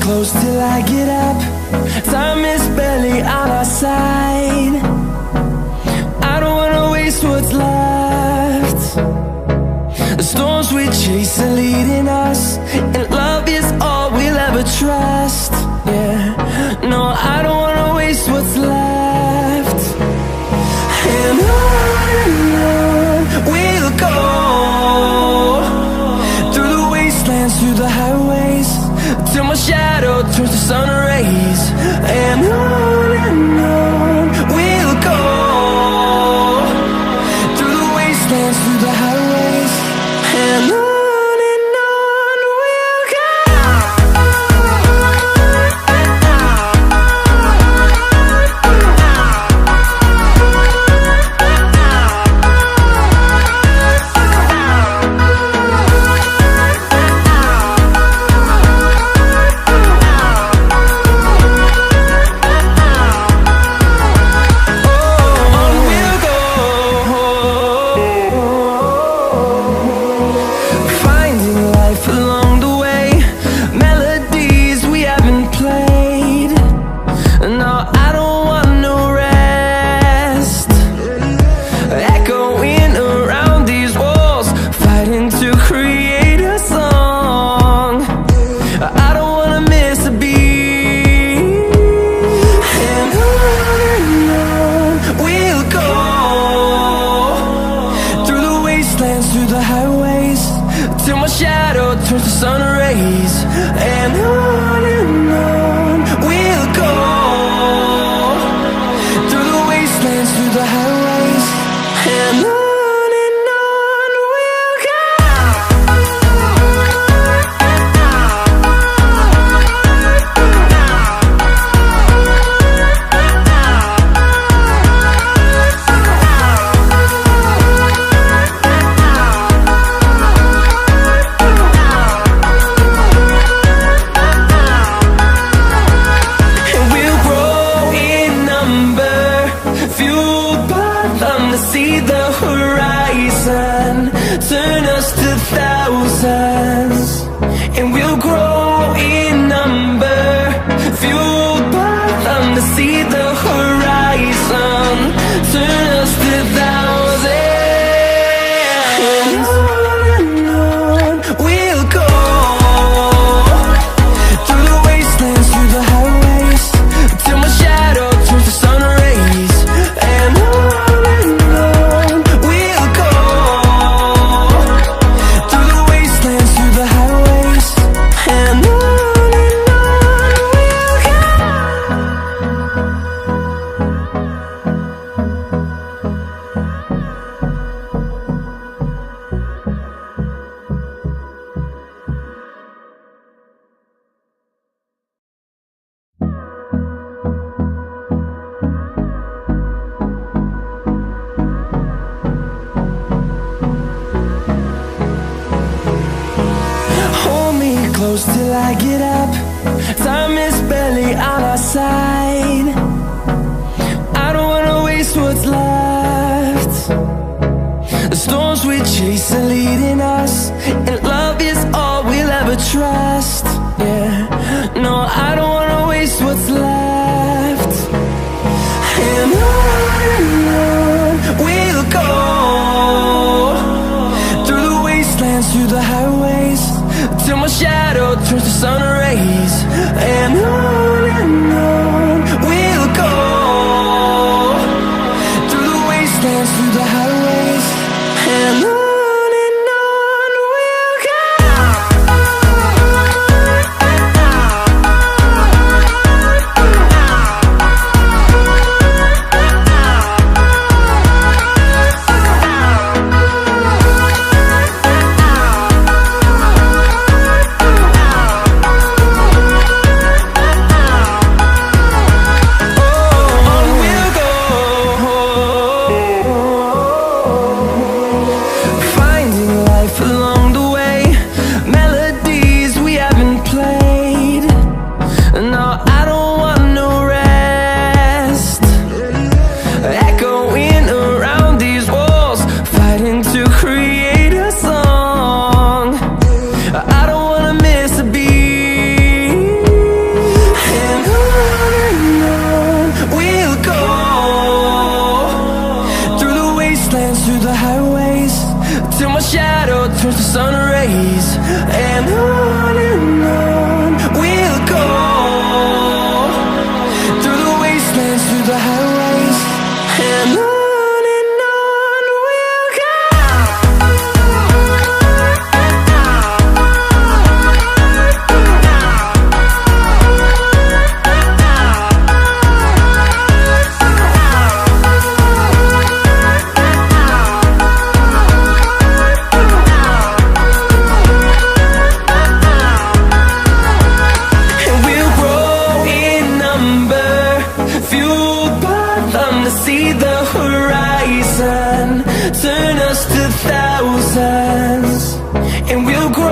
close till I get up. Time is barely on our side. I don't wanna waste what's left. The storms we chase are leading us, and love is all we'll ever trust. Yeah, no, I don't wanna waste what's left. And on we'll go, through the wastelands, through the highways, till my shadow turns to sun rays. And on we'll go, through the wastelands, through the highways, and on. Till I get up, time is barely on our side. I don't wanna waste what's left. The storms we chase are leading us, and love is all we'll ever trust. Yeah, no, I don't wanna waste what's left. And on we'll go, through the wastelands, through the highways, till my shadow turns to sun rays. And on we'll see the horizon, turn us to thousands, and we'll grow